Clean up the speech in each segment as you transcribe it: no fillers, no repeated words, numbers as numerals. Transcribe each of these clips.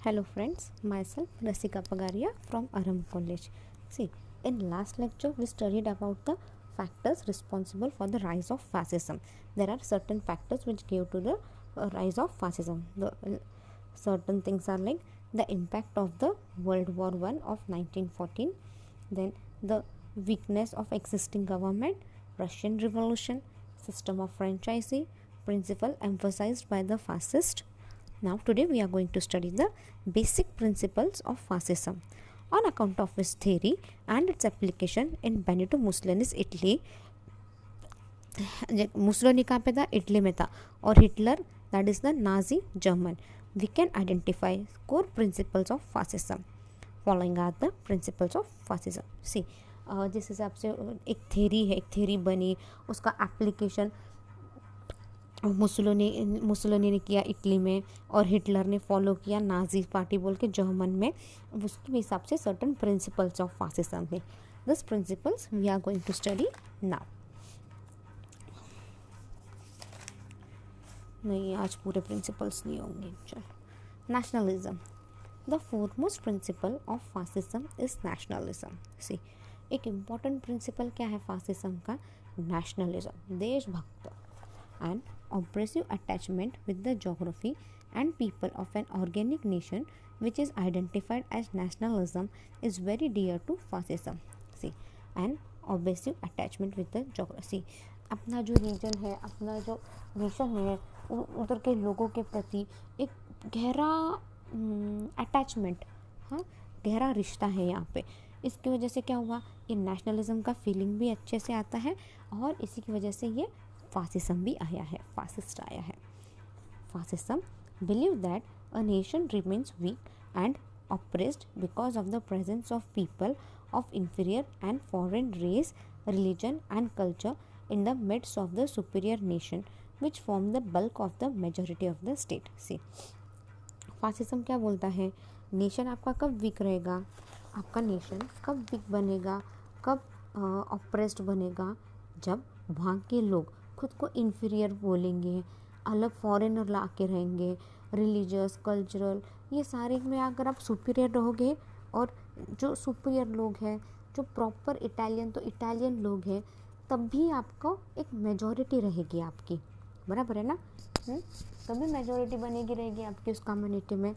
Hello friends, myself Rasika Pagaria from Aram College. See, in last lecture we studied about the factors responsible for the rise of fascism. There are certain factors which gave to the rise of fascism. The certain things are like the impact of the World War I of 1914, then the weakness of existing government, Russian Revolution, system of franchisee, principle emphasized by the fascist. Now today we are going to study the basic principles of fascism on account of its theory and its application in Benito Mussolini's Italy. Mussolini कहाँ पे था? Italy में था. और Hitler, that is the Nazi German. We can identify core principles of fascism. Following are the principles of fascism. See, जिस हिसाब से एक थ्योरी है, एक थ्योरी बनी, उसका एप्लीकेशन मुसोलिनी ने किया इटली में और हिटलर ने फॉलो किया नाजी पार्टी बोल के जर्मन में. उसके हिसाब से सर्टन प्रिंसिपल्स ऑफ फासिज्म है. This principles we are going to study now. नहीं, आज पूरे प्रिंसिपल्स नहीं होंगे. चलो, nationalism. The foremost principle of fascism is nationalism. See, एक इम्पॉर्टेंट प्रिंसिपल क्या है फासिज्म का? नेशनलिज्म, देशभक्त. And oppressive attachment with the geography and people of an organic nation which is identified as nationalism is very dear to fascism. See, an obsessive attachment with the geography. अपना जो reason है, अपना जो nation है, उधर के लोगों के प्रति एक गहरा अटैचमेंट, हाँ, गहरा रिश्ता है यहाँ पे. इसकी वजह से क्या हुआ? ये नेशनलिज्म का फीलिंग भी अच्छे से आता है और इसी की वजह से ये फासिज्म भी आया है, फासिस्ट आया है. Fascism believe that a nation remains weak and oppressed because of the presence of people of inferior and foreign race, religion and culture in the midst of the superior nation which form the bulk of the majority of the state. See, fascism क्या बोलता है? Nation आपका कब week रहेगा? आपका nation कब week बनेगा, कब ऑप्रेस्ड बनेगा? जब वहाँ के लोग खुद को इन्फीरियर बोलेंगे, अलग फॉरेनर ला के रहेंगे, रिलीजियस, कल्चरल, ये सारे में अगर आप सुपीरियर रहोगे और जो सुपीरियर लोग हैं, जो प्रॉपर इटालियन, तो इटालियन लोग हैं, तब भी आपको एक मेजॉरिटी रहेगी आपकी. बराबर है ना? तभी मेजॉरिटी बनेगी रहेगी आपकी उस कम्युनिटी में.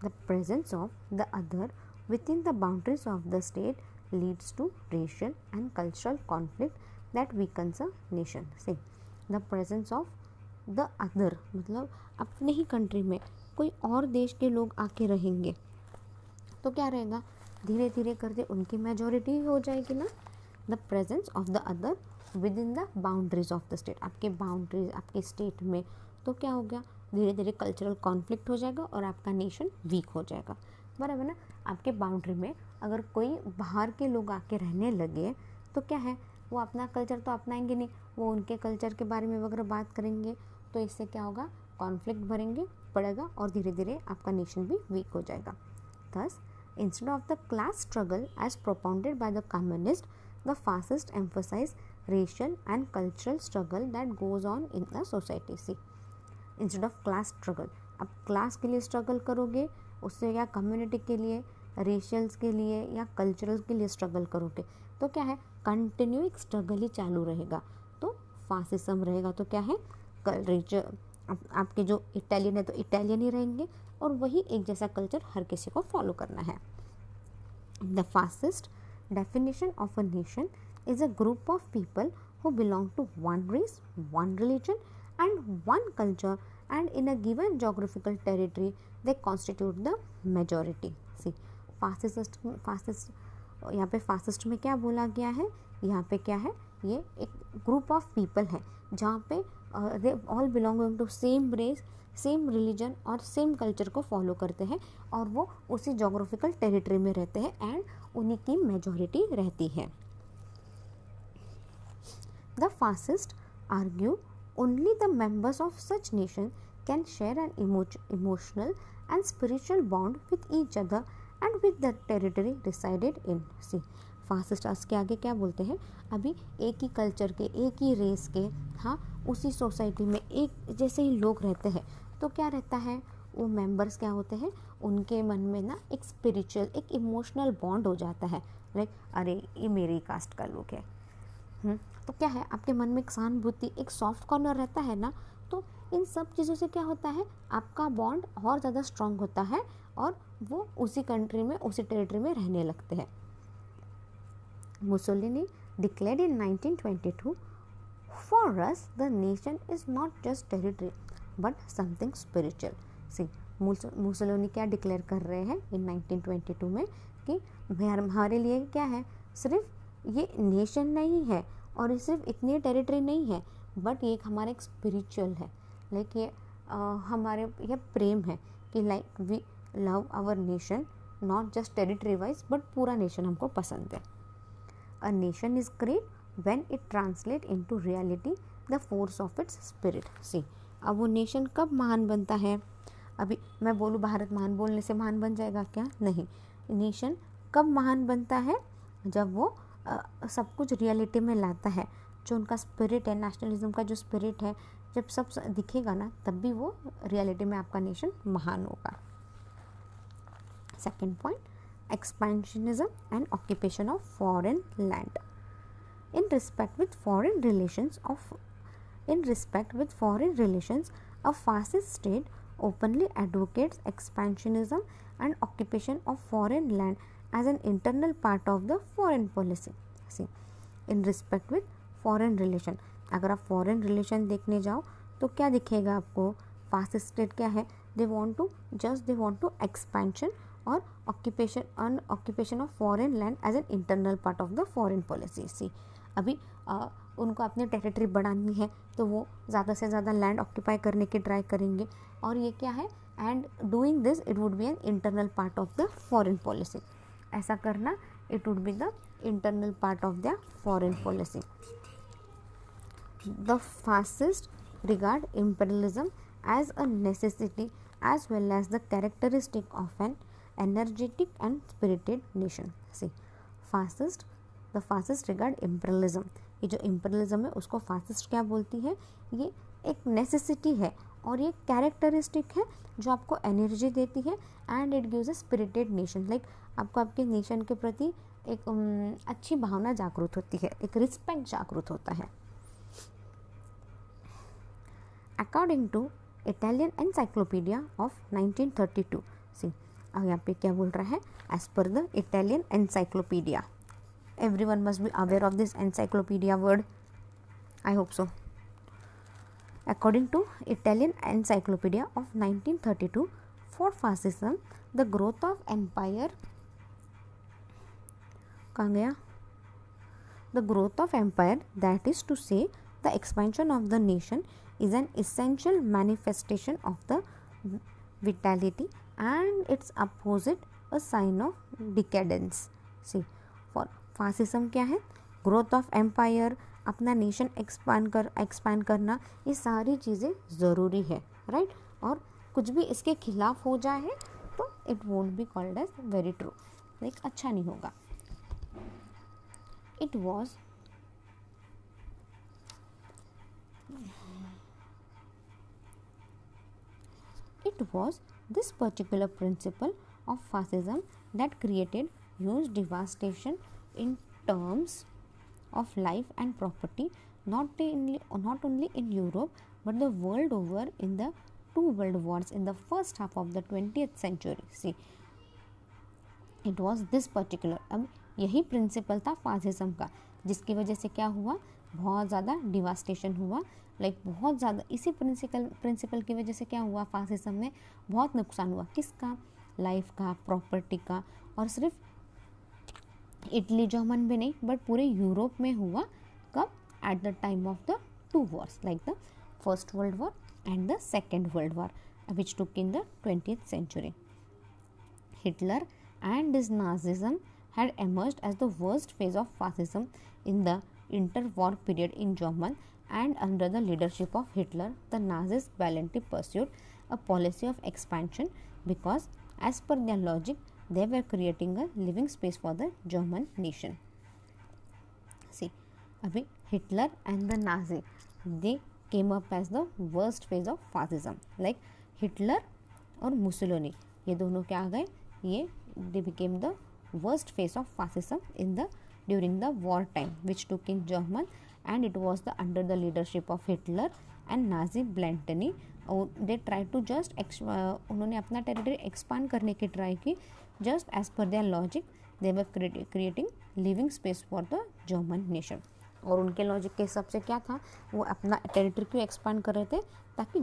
The presence of the other within the boundaries of the state leads to racial and cultural conflict that weakens a nation. See, the presence of the other मतलब अपने ही कंट्री में कोई और देश के लोग आके रहेंगे तो क्या रहेगा? धीरे धीरे करके उनकी मेजॉरिटी हो जाएगी ना. The presence of the other within the boundaries of the state, आपके बाउंड्रीज, आपके स्टेट में, तो क्या हो गया? धीरे धीरे कल्चरल कॉन्फ्लिक्ट हो जाएगा और आपका नेशन वीक हो जाएगा. बराबर ना? आपके बाउंड्री में अगर कोई बाहर के लोग आके रहने लगे तो क्या है? वो अपना कल्चर तो अपनाएंगे नहीं, वो उनके कल्चर के बारे में अगर बात करेंगे तो इससे क्या होगा? कॉन्फ्लिक्ट भरेंगे पड़ेगा और धीरे धीरे आपका नेशन भी वीक हो जाएगा. Thus instead of the class struggle as propounded by the communist, the fascist emphasise racial and cultural struggle that goes on in the society. See, instead of class struggle, आप class के लिए struggle करोगे, उससे या community के लिए, रेशियल्स के लिए या कल्चरल के लिए स्ट्रगल करोगे तो क्या है? कंटिन्यू एक स्ट्रगल ही चालू रहेगा तो फासिज्म रहेगा. तो क्या है? आपके जो इटालियन है तो इटालियन ही रहेंगे और वही एक जैसा कल्चर हर किसी को फॉलो करना है. The fascist definition of a nation is a group of people who belong to one race, one religion and one culture and in a given geographical territory they constitute the majority. See, fascist यहाँ पे fascist में क्या बोला गया है? यहाँ पे क्या है? ये एक ग्रुप ऑफ पीपल है जहाँ पे they all belonging to same race, same religion और सेम कल्चर को फॉलो करते हैं और वो उसी जोग्राफिकल टेरिटरी में रहते हैं एंड उन्हीं की मेजॉरिटी रहती है. The fascist argue only the members of such nation can share an emotional and spiritual bond with each other and with the territory decided in. See, fascist के आगे क्या बोलते हैं? अभी एक ही कल्चर के, एक ही रेस के, हाँ, उसी सोसाइटी में एक जैसे ही लोग रहते हैं तो क्या रहता है? वो मेंबर्स क्या होते हैं, उनके मन में ना एक स्पिरिचुअल, एक इमोशनल बॉन्ड हो जाता है, लाइक अरे ये मेरी कास्ट का लोग है। तो क्या है, आपके मन में एक सहानुभूति, एक सॉफ्ट कॉर्नर रहता है ना, तो इन सब चीज़ों से क्या होता है, आपका बॉन्ड और ज़्यादा स्ट्रांग होता है और वो उसी कंट्री में, उसी टेरिटरी में रहने लगते हैं। Mussolini declared in 1922, for us the nation is not just territory but something spiritual. See, Mussolini क्या डिक्लेयर कर रहे हैं इन 1922 में कि हमारे लिए क्या है, सिर्फ ये नेशन नहीं है और ये सिर्फ इतनी टेरिटरी नहीं है, बट ये हमारा एक स्पिरिचुअल है, लाइक ये हमारे यह प्रेम है कि like we love our nation, not just territory wise but पूरा नेशन हमको पसंद है। A nation is great when it translates into reality the force of its spirit. See, अब वो नेशन कब महान बनता है, अभी मैं बोलूँ भारत महान बोलने से महान बन जाएगा क्या, नहीं। नेशन कब महान बनता है, जब वो सब कुछ रियलिटी में लाता है, जो उनका स्पिरिट है, नेशनलिज्म का जो स्पिरिट है, जब सब दिखेगा ना, तब भी वो रियलिटी में आपका नेशन महान होगा। Second point, expansionism and occupation of foreign land. In respect with foreign relations, a fascist state openly advocates expansionism and occupation of foreign land as an internal part of the foreign policy. See, in respect with foreign relation, अगर आप foreign relation देखने जाओ तो क्या दिखेगा आपको, fascist state क्या है, they want to expansion और occupation of foreign land as an internal part of the foreign policy. See, अभी उनको अपनी टेरिटरी बढ़ानी है तो वो ज़्यादा से ज़्यादा लैंड ऑक्यूपाई करने की ट्राई करेंगे, और ये क्या है, and doing this it would be an internal part of the foreign policy. ऐसा करना it would be the internal part of the foreign policy. The fascist regard imperialism as a necessity as well as the characteristic of an energetic and spirited nation. See, the fascist regard imperialism, ये जो imperialism है उसको fascist क्या बोलती है, ये एक necessity है और ये कैरेक्टरिस्टिक है जो आपको एनर्जी देती है, and it gives a spirited nation, like आपको आपके नेशन के प्रति एक अच्छी भावना जागृत होती है, एक रिस्पेक्ट जागृत होता है। According to Italian encyclopaedia of 1932, see अब यहाँ पे क्या बोल रहा है, as per the Italian encyclopaedia, everyone must be aware of this encyclopedia word, I hope so. According to Italian Encyclopedia of 1932, for fascism the growth of empire, कहाँ गया, the growth of empire, that is to say the expansion of the nation, is an essential manifestation of the vitality and its opposite a sign of decadence. See, for fascism क्या है, growth of empire, अपना nation expand करना, ये सारी चीज़ें ज़रूरी है, right. और कुछ भी इसके खिलाफ हो जाए तो it won't be called as very true, like अच्छा नहीं होगा। It was this particular principle of fascism that created huge devastation in terms of life and property, not only in Europe but the world over in the two world wars in the first half of the 20th century. See, it was this particular, अब यही principal था fascism का, जिसकी वजह से क्या हुआ, बहुत ज़्यादा डिवास्टेशन हुआ, लाइक बहुत ज़्यादा इसी प्रिंसिपल की वजह से क्या हुआ, फासिज्म में बहुत नुकसान हुआ, किसका, लाइफ का, प्रॉपर्टी का, और सिर्फ इटली जर्मन में नहीं बट पूरे यूरोप में हुआ, कब, at the time of the two Wars, like the first world war and the second world war which took in the 20th century. Hitler and his Nazism had emerged as the worst phase of fascism in the interwar period in Germany, and under the leadership of Hitler, the Nazis valiantly pursued a policy of expansion because, as per their logic, they were creating a living space for the German nation. See, abhi Hitler and the Nazi, they came up as the worst phase of fascism. Like Hitler और Mussolini, ये दोनों क्या आ गए, ये they became the worst face of fascism in the during the war time which took in German and it was the under the leadership of Hitler and Nazi ब्लेंटनी। और they try to just उन्होंने अपना territory expand करने की try की, just as per their logic they were creating living space for the German nation. और उनके logic के हिसाब से क्या था, वो अपना टेरिटरी क्यों एक्सपांड कर रहे थे, ताकि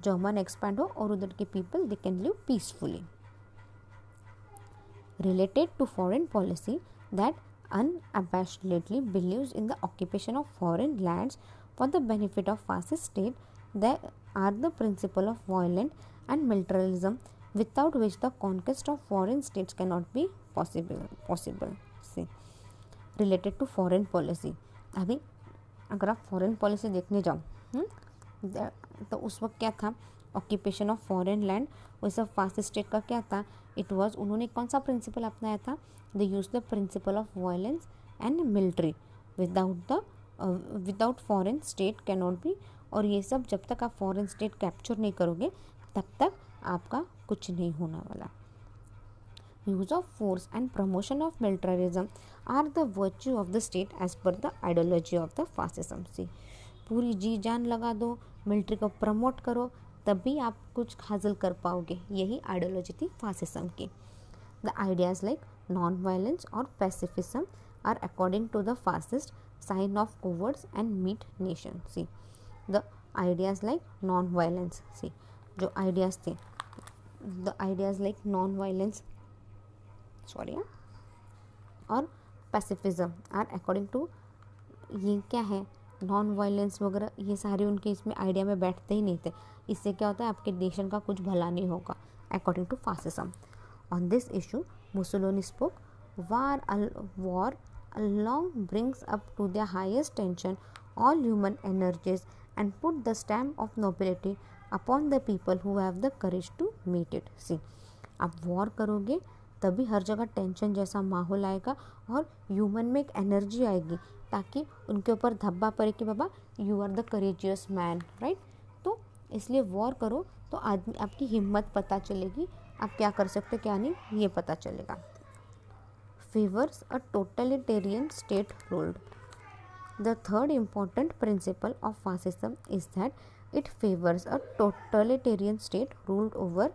जर्मन एक्सपांड हो और उधर के people they can live peacefully. Related to foreign policy that unabashedly believes in the occupation of foreign lands for the benefit of fascist state, that are the principle of violent and militarism without which the conquest of foreign states cannot be possible. See, related to foreign policy, अभी अगर आप foreign policy देखने जाओ तो उस वक्त क्या था, ऑक्यूपेशन ऑफ फॉरेन लैंड, वो सब फासिस्ट स्टेट का क्या था, इट वाज, उन्होंने कौन सा प्रिंसिपल अपनाया था, they use the principle of violence and military without foreign state cannot be. और ये सब जब तक आप फॉरेन स्टेट कैप्चर नहीं करोगे तब तक आपका कुछ नहीं होने वाला। Use of force and promotion of militarism are the virtue of the state as per the ideology of the fascism. See, पूरी जी जान लगा दो, मिलिट्री को प्रमोट करो, तभी आप कुछ हासिल कर पाओगे, यही आइडियोलॉजी थी फासिज्म की। The ideas like non violence और pacifism are according to the fascist sign of cowards and meet nation. See, the ideas like non violence, see जो आइडियाज थे, the ideas like non violence और pacifism are according to, ये क्या है, non violence वगैरह, ये सारे उनके इसमें आइडिया में बैठते ही नहीं थे। इससे क्या होता है, आपके नेशन का कुछ भला नहीं होगा, according to fascism. On this issue Mussolini spoke, war along brings up to their highest tension all human energies and put the stamp of nobility upon the people who have the courage to meet it। See, आप war करोगे तभी हर जगह tension जैसा माहौल आएगा और human में एक एनर्जी आएगी, ताकि उनके ऊपर धब्बा पड़े कि बाबा you are the courageous man, right. तो इसलिए वॉर करो तो आदमी, आपकी हिम्मत पता चलेगी, आप क्या कर सकते क्या नहीं, ये पता चलेगा। Favours a totalitarian state ruled. The third important principal of fascism is that it favours a totalitarian state ruled over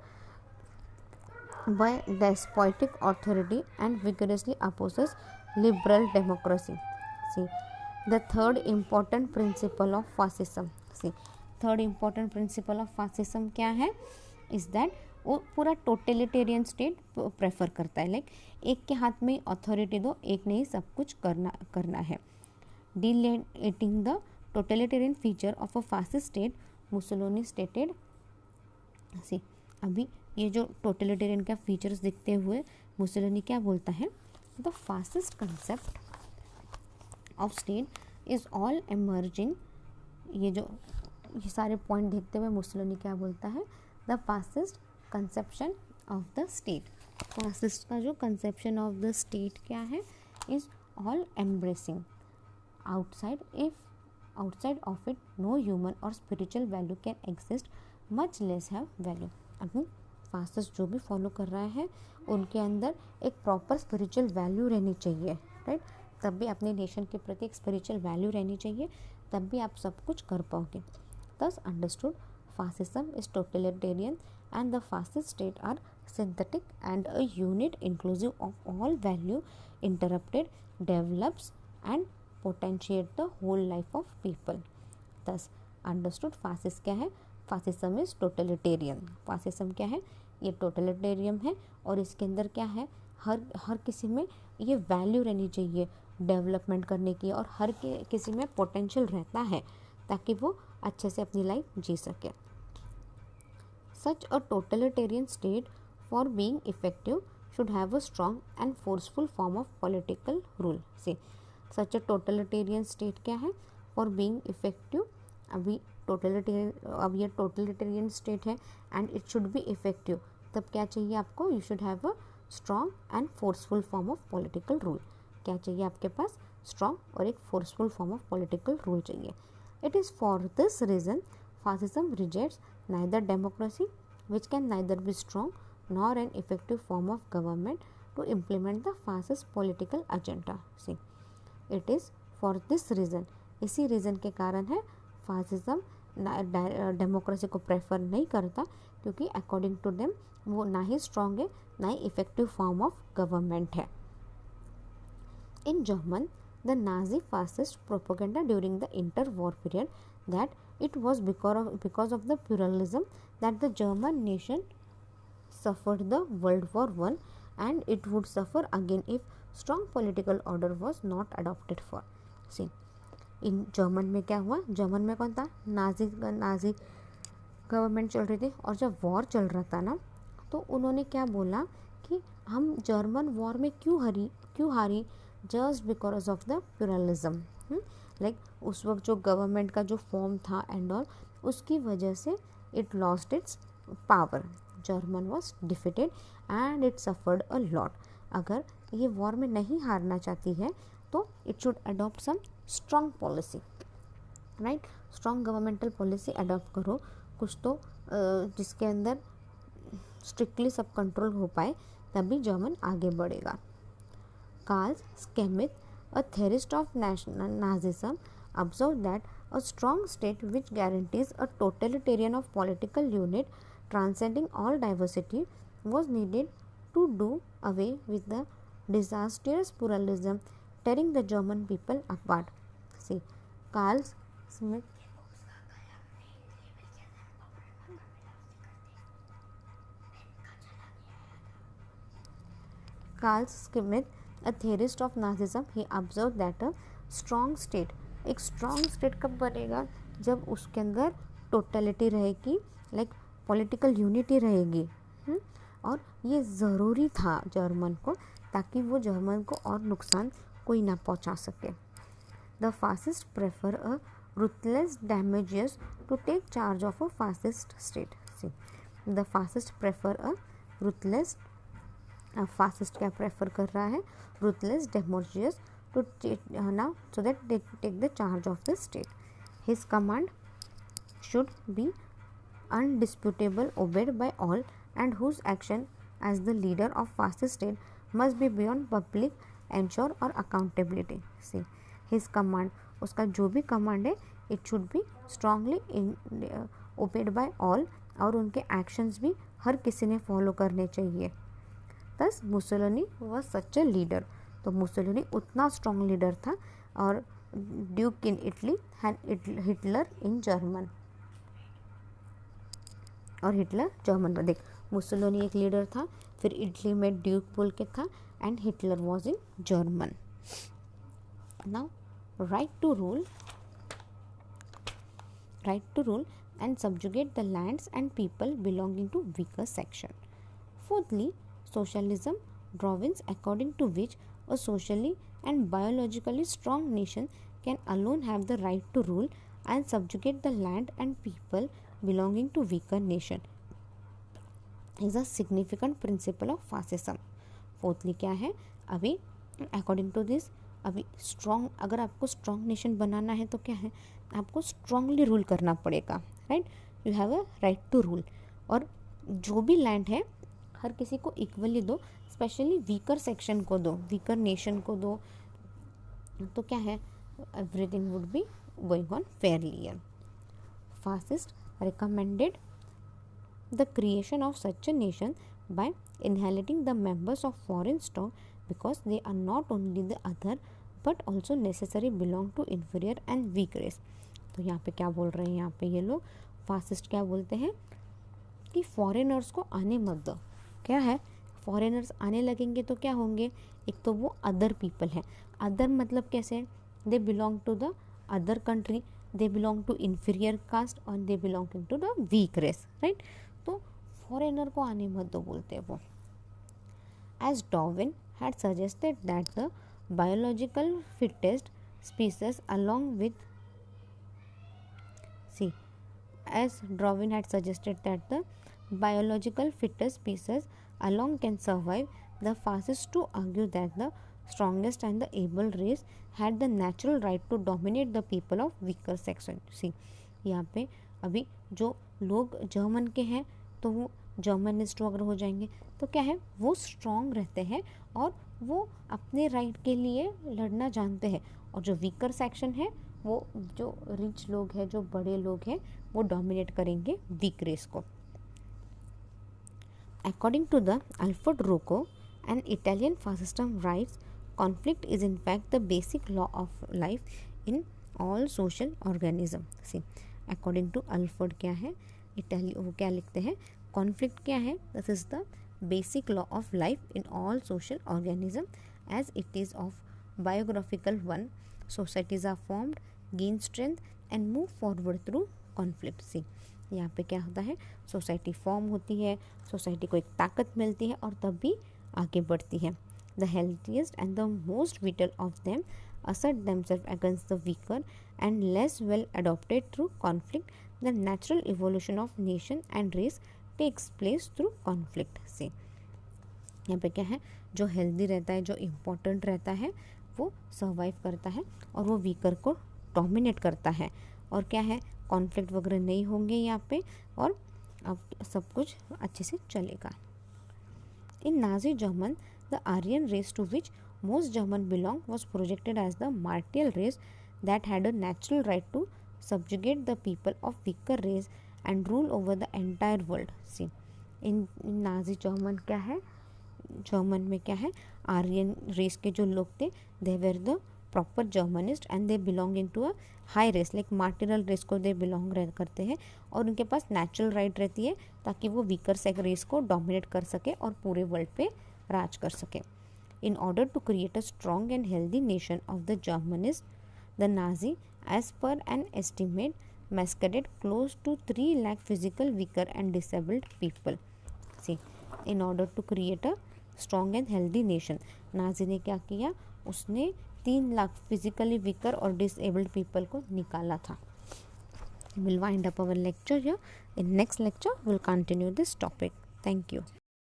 by despotic authority and vigorously opposes liberal democracy। See, the third important principle of fascism, see, third important principle of fascism क्या है, is that वो पूरा totalitarian state prefer करता है, like एक के हाथ में अथॉरिटी दो, एक ने ही सब कुछ करना है। Deleting the totalitarian feature of a fascist state, Mussolini stated. See, अभी ये जो टोटलिटेरियन का फीचर्स दिखते हुए मुसोलिनी क्या बोलता है, the fascist concept of state is all emerging. ये सारे पॉइंट देखते हुए मुसोलिनी क्या बोलता है, the fascist conception of the state, fascist का जो कंसेप्शन ऑफ द स्टेट क्या है, is all embracing outside of it no human or spiritual value can exist, much less have value। अभी फासिस्ट जो भी फॉलो कर रहा है उनके अंदर एक प्रॉपर स्पिरिचुअल वैल्यू रहनी चाहिए, राइट। तब भी अपने नेशन के प्रति एक स्पिरिचुअल वैल्यू रहनी चाहिए, तब भी आप सब कुछ कर पाओगे। thus understood fascism is totalitarian and the fascist state are synthetic and a unit inclusive of all value interrupted develops and potentiate the whole life of people। thus understood fascist क्या है, फासिज्म इज टोटलिटेरियन, फासिज्म क्या है, ये totalitarian है और इसके अंदर क्या है, हर किसी में ये वैल्यू रहनी चाहिए डेवलपमेंट करने की, और हर किसी में पोटेंशियल रहता है ताकि वो अच्छे से अपनी लाइफ जी सके। Such a totalitarian state for being effective should have a strong and forceful form of political rule. से सच अ टोटलिटेरियन स्टेट क्या है, फॉर बीइंग इफेक्टिव, अब ये टोटलिटेरियन स्टेट है and it should be effective, तब क्या चाहिए आपको, you should have a strong and forceful form of political rule. क्या चाहिए आपके पास, स्ट्रॉन्ग और एक forceful form of political rule चाहिए। It is for this reason fascism rejects neither democracy which can neither be strong nor an effective form of government to implement the fascist political agenda. See, it is for this reason, इसी reason के कारण है fascism democracy को prefer नहीं करता, क्योंकि according to them वो ना ही स्ट्रॉन्ग है ना ही इफेक्टिव फॉर्म ऑफ गवर्नमेंट है. In German, the Nazi fascist propaganda during the interwar period that it was because of the pluralism that the German nation suffered the World War I, and it would suffer again if strong political order was not adopted for. See, in German में क्या हुआ, German में कौन था, Nazi government चल रही थी, और जब वॉर चल रहा था ना, तो उन्होंने क्या बोला कि हम जर्मन वॉर में क्यों हारी, just because of the pluralism. Like उस वक्त जो गवर्नमेंट का जो फॉर्म था एंड ऑल, उसकी वजह से it lost its power. German was defeated and it suffered a lot. अगर ये वॉर में नहीं हारना चाहती है तो it should adopt some strong policy, right. Strong governmental policy adopt करो कुछ तो, जिसके अंदर स्ट्रिक्टली सब कंट्रोल हो पाए, तभी जर्मन आगे बढ़ेगा. Karl Schmitt, a theorist of Nazism, observed that a strong state which guarantees a totalitarian of political unit transcending all diversity was needed to do away with the disastrous pluralism tearing the German people apart. See, Karl Schmitt a theorist of Nazism, he observed that a strong state, एक strong state कब बनेगा, जब उसके अंदर totality रहेगी, like political unity रहेगी. और ये ज़रूरी था जर्मन को, ताकि वो जर्मन को और नुकसान कोई ना पहुंचा सके. The fascist prefer a ruthless damages to take charge of a fascist state. See, the fascist prefer a ruthless, fascist क्या प्रेफर कर रहा है, ruthless damages to now so that they take the charge of the state. His command should be undisputable, obeyed by all, and whose action as the leader of fascist state must be beyond public ensure और accountability. See, his command, उसका जो भी command है, it should be strongly obeyed by all, और उनके actions भी हर किसी ने फॉलो करने चाहिए. Thus Mussolini was such a leader. तो मुसोलिनी उतना स्ट्रॉन्ग लीडर था, और Duke in Italy and Hitler in German, और हिटलर जर्मन में. देख, मुसोलिनी एक लीडर था, फिर इटली में ड्यूक बोल के था, and Hitler was in German. Now right to rule and subjugate the lands and people belonging to weaker section. Fourthly, socialism drawings according to which a socially and biologically strong nation can alone have the right to rule and subjugate the land and people belonging to weaker nation is a significant principle of fascism. Fourthly क्या है, अभी according to this, अभी strong, अगर आपको strong nation बनाना है तो क्या है, आपको स्ट्रांगली रूल करना पड़ेगा, right. You have a right to rule, और जो भी लैंड है हर किसी को इक्वली दो, स्पेशली वीकर सेक्शन को दो, वीकर नेशन को दो, तो क्या है, everything would be going on Fairlie. Fascist recommended the creation of such a nation by inheriting the members of foreign stock, because they are not only the other but also necessary belong to inferior and weak race. तो यहाँ पे क्या बोल रहे हैं, यहाँ पे ये लोग फासिस्ट क्या बोलते हैं कि फॉरेनर्स को आने मत दो. क्या है, फॉरेनर्स आने लगेंगे तो क्या होंगे, एक तो वो अदर पीपल हैं. अदर मतलब कैसे, they belong to the other country, they belong to inferior caste, और they belong to the weak race, right. तो फॉरेनर को आने मत दो बोलते हैं वो. As Darwin had suggested that the biological fittest species along with as Darwin had suggested that the biological fittest species alone can survive, the fascists to argue that the strongest and the able race had the natural right to dominate the people of weaker section. यहाँ पे अभी जो लोग German के हैं तो वो जर्मनिस्ट वगैरह हो जाएंगे। तो क्या है, वो स्ट्रॉन्ग रहते हैं और वो अपने राइट के लिए लड़ना जानते हैं। और जो वीकर सेक्शन है, वो जो रिच लोग हैं, जो बड़े लोग हैं, वो डोमिनेट करेंगे वीक रेस को। According to the Alfred Rocco, an Italian fascism writes, conflict is in fact the basic law of life in all social organism. See, according to Alfred क्या है, वो क्या लिखते हैं, कॉन्फ्लिक्ट क्या है, this is the basic law of life in all social organism as it is of biographical one. Societies are formed, gain strength and move forward through conflict. See, यहाँ पे क्या होता है, सोसाइटी फॉर्म होती है, society को एक ताकत मिलती है और तब भी आगे बढ़ती है. The healthiest and the most whittle of them assert themselves against the weaker and less well adopted through conflict. The natural evolution of nation and race takes place through conflict. से यहाँ पे क्या है, जो हेल्दी रहता है, जो important रहता है, वो सर्वाइव करता है और वो वीकर को डोमिनेट करता है. और क्या है, कॉन्फ्लिक्ट वगैरह नहीं होंगे यहाँ पे और अब सब कुछ अच्छे से चलेगा. In Nazi German, the Aryan race to which most German belong was projected as the martial race that had a natural right to subjugate the people of weaker race and rule over the entire world. See, in Nazi German क्या है, German में क्या है, Aryan race के जो लोग थे, they were the proper Germanist and they belonging to a high race, like martial race को दे बिलोंग करते हैं और उनके पास नेचुरल राइट रहती है ताकि वो वीकर सेक रेस को डोमिनेट कर सके और पूरे वर्ल्ड पे राज कर सके. In order to create a strong and healthy nation of the Germanists, the Nazi, as per an estimate, massacred close to 3 lakh physical weaker and disabled people. See, in order to create a strong and healthy nation, Nazi ने क्या किया, उसने 3 lakh physically weaker और disabled people को निकाला था. We'll wind up our lecture here. In next lecture, we'll continue this topic. Thank you.